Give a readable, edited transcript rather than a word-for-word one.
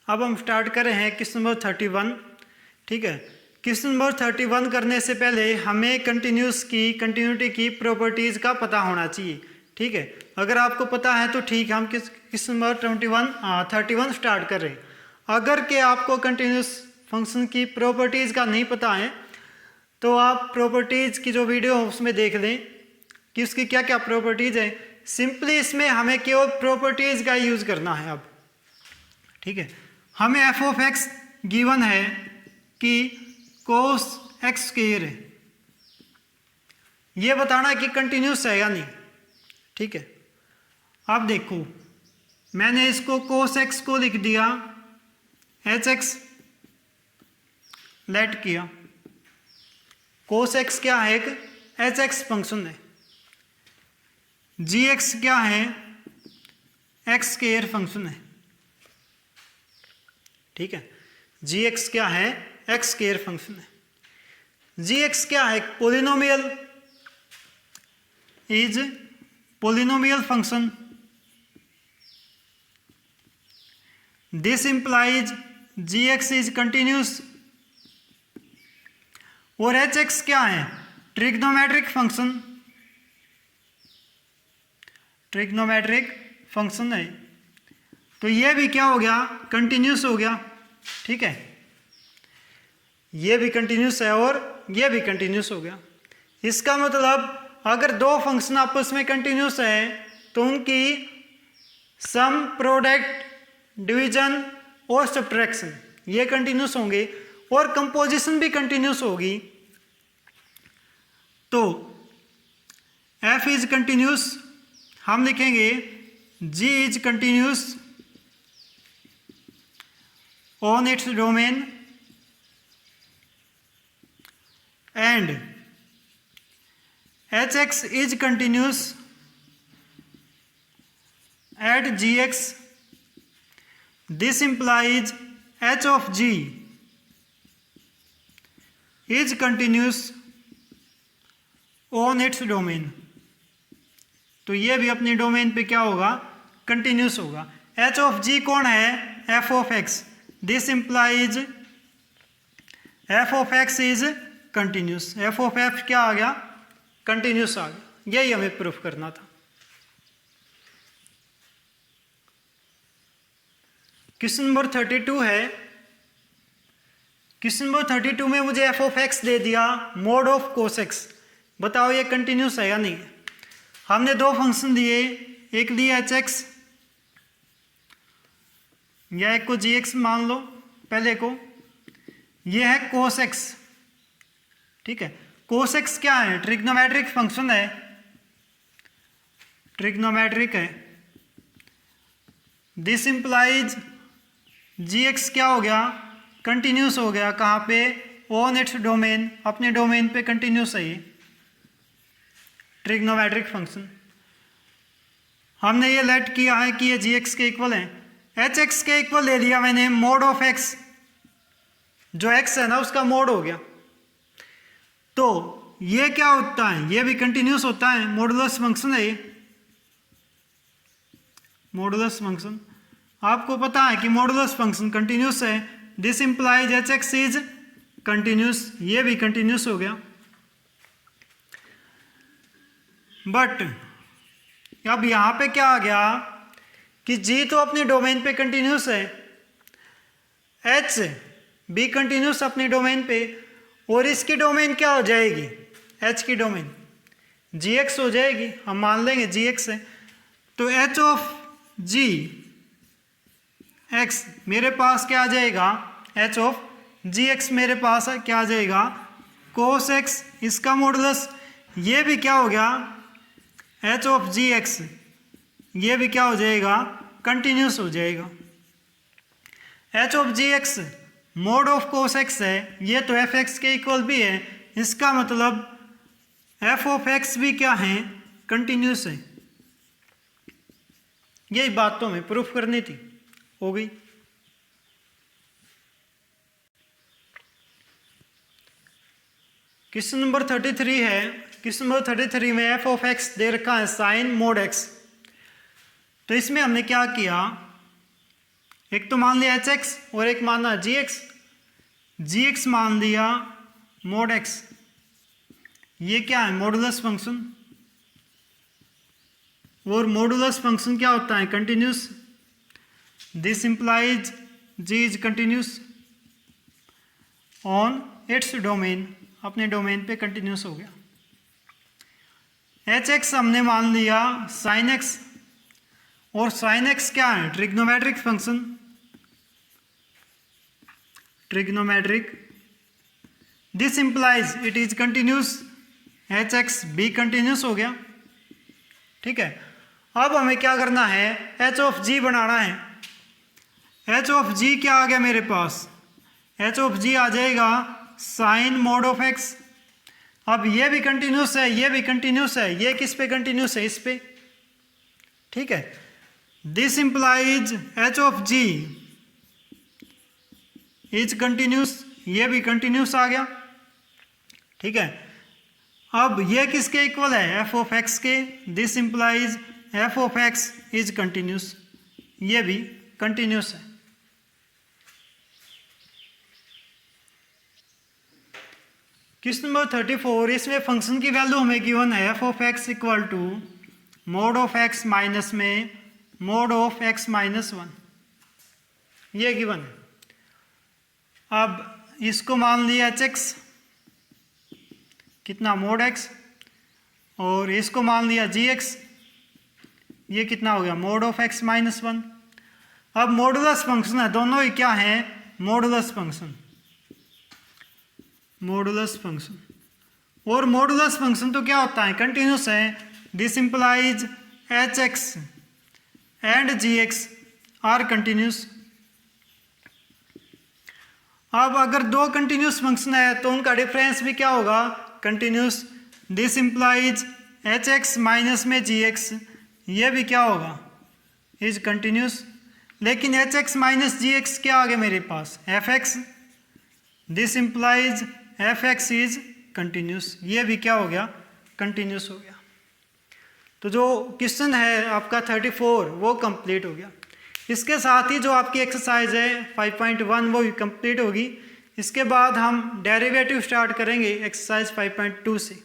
अब हम स्टार्ट कर रहे हैं क्वेश्चन नंबर 31। ठीक है, क्वेश्चन नंबर 31 करने से पहले हमें कंटिन्यूटी की प्रॉपर्टीज़ का पता होना चाहिए। ठीक है, अगर आपको पता है तो ठीक है, हम क्वेश्चन नंबर 31 स्टार्ट कर रहे हैं। अगर के आपको कंटिन्यूस फंक्शन की प्रॉपर्टीज़ का नहीं पता है तो आप प्रॉपर्टीज़ की जो वीडियो है उसमें देख लें कि उसकी क्या क्या प्रॉपर्टीज़ है। सिंपली इसमें हमें केवल प्रॉपर्टीज़ का यूज़ करना है। अब ठीक है, हमें एफ ऑफ एक्स गिवन है कि कोस एक्स स्क्वायर है, ये बताना है कि कंटिन्यूस है या नहीं। ठीक है, अब देखो मैंने इसको कोस एक्स को लिख दिया, एच एक्स लेट किया। कोस एक्स क्या है? एक एच एक्स फंक्शन है। जी एक्स क्या है? एक्स स्क्वायर फंक्शन है। ठीक है, जी एक्स क्या है? एक्स स्क्वायर फंक्शन है। जी एक्स क्या है? Polynomial is polynomial function. This implies g x is continuous. और एच एक्स क्या है? Trigonometric function. ट्रिग्नोमेट्रिक फंक्शन है, तो ये भी क्या हो गया? कंटिन्यूस हो गया। ठीक है, ये भी कंटिन्यूस है और ये भी कंटिन्यूस हो गया। इसका मतलब अगर दो फंक्शन आपस में कंटिन्यूस है तो उनकी सम, प्रोडक्ट, डिवीजन और सब्ट्रैक्शन ये कंटिन्यूस होंगे और कंपोजिशन भी कंटिन्यूस होगी। तो f इज कंटिन्यूस, हम लिखेंगे g is continuous on its domain and hx is continuous at gx। This implies h of g is continuous on its domain। तो ये भी अपनी डोमेन पे क्या होगा? कंटिन्यूस होगा। h of g कौन है? f of x। This implies f of x is continuous। f of f क्या आ गया? कंटिन्यूस आ गया। यही हमें प्रूफ करना था। क्वेश्चन नंबर 32 है। क्वेश्चन नंबर 32 में मुझे एफ ऑफ एक्स दे दिया मोड ऑफ कोस एक्स। बताओ ये कंटिन्यूस है या नहीं? हमने दो फंक्शन दिए, एक लिया एच एक्स या एक को जी एक्स मान लो, पहले को ये है कोस एक्स। ठीक है, कोस एक्स क्या है? ट्रिग्नोमेट्रिक फंक्शन है, ट्रिग्नोमेट्रिक है। दिस इंप्लाइज जी एक्स क्या हो गया? कंटिन्यूस हो गया। कहाँ पे? ऑन इट्स डोमेन, अपने डोमेन पे कंटिन्यूस है ये ट्रिग्नोमेट्रिक फंक्शन। हमने ये लेट किया है कि ये जी एक्स के इक्वल है। एच एक्स के इक्वल ले लिया मैंने मोड ऑफ एक्स, जो एक्स है ना उसका मोड हो गया। तो ये क्या होता है? ये भी कंटिन्यूस होता है, मॉडुलस फंक्शन है ये, मॉडुलस फंक्शन। आपको पता है कि मॉडुलस फंक्शन कंटिन्यूस है। This implies H x is continuous, ये भी कंटिन्यूस हो गया। बट अब यहां पे क्या आ गया कि जी तो अपने डोमेन पे कंटिन्यूस है, एच भी कंटिन्यूस अपने डोमेन पे, और इसकी डोमेन क्या हो जाएगी? एच की डोमेन जी एक्स हो जाएगी। हम मान लेंगे जी एक्स है, तो एच ऑफ जी एक्स मेरे पास क्या आ जाएगा? एच ऑफ जी एक्स मेरे पास क्या आ जाएगा? कोस एक्स, इसका मॉडुलस, ये भी क्या हो गया? एच ऑफ जी एक्स, ये भी क्या हो जाएगा? कंटिन्यूस हो जाएगा। H of g x mod of cos x है, ये तो एफ एक्स के इक्वल भी है। इसका मतलब एफ ऑफ एक्स भी क्या है? कंटिन्यूस है। यही बात तो हमें प्रूफ करनी थी, हो गई। क्वेश्चन नंबर 33 है। क्वेश्चन नंबर 33 में एफ ऑफ एक्स दे रखा है साइन मोड एक्स। तो इसमें हमने क्या किया? एक तो मान लिया एच एक्स और एक माना जी एक्स। जी एक्स मान लिया मोड एक्स, ये क्या है मॉडुलस फंक्शन, और मॉडुलस फंक्शन क्या होता है continuous. This implies g is continuous on its domain, अपने डोमेन पे कंटिन्यूस हो गया। एच एक्स हमने मान लिया साइन एक्स, और साइन एक्स क्या है trigonometric function, trigonometric. This implies it is continuous, h x भी कंटिन्यूस हो गया। ठीक है, अब हमें क्या करना है एच ऑफ जी बनाना है। एच ऑफ जी क्या आ गया मेरे पास, एच ऑफ जी आ जाएगा साइन मोड ऑफ एक्स। अब ये भी कंटिन्यूस है, ये भी कंटिन्यूस है, ये किस पे कंटिन्यूस है इस पे। ठीक है, this implies h of g is continuous, ये भी कंटिन्यूस आ गया। ठीक है, अब ये किसके इक्वल है एफ ऑफ एक्स के, this implies F of x is continuous, ये भी कंटिन्यूस है। क्वेश्चन नंबर 34, इसमें फंक्शन की वैल्यू हमें गिवन है f of x equal to mod of x minus में मोड ऑफ एक्स माइनस 1, ये गिवन है। अब इसको मान लिया एच एक्स कितना मोड एक्स, और इसको मान लिया जी एक्स, ये कितना हो गया मोड ऑफ एक्स माइनस 1। अब मॉडुलस फंक्शन है, दोनों ही क्या हैं मॉडुलस फंक्शन, मॉडुलस फंक्शन। और मॉडुलस फंक्शन तो क्या होता है कंटिन्यूस है। This implies H x and g x are continuous. अब अगर दो कंटिन्यूस फंक्शन है तो उनका डिफरेंस भी क्या होगा continuous. This implies H X minus में जी एक्स, ये भी क्या होगा इज कंटिन्यूस। लेकिन H X minus G x क्या आ गया मेरे पास F X, this implies F X is continuous, ये भी क्या हो गया कंटिन्यूस हो गया। तो जो क्वेश्चन है आपका 34 वो कंप्लीट हो गया। इसके साथ ही जो आपकी एक्सरसाइज है 5.1 वो भी कंप्लीट होगी। इसके बाद हम डेरिवेटिव स्टार्ट करेंगे एक्सरसाइज 5.2 से।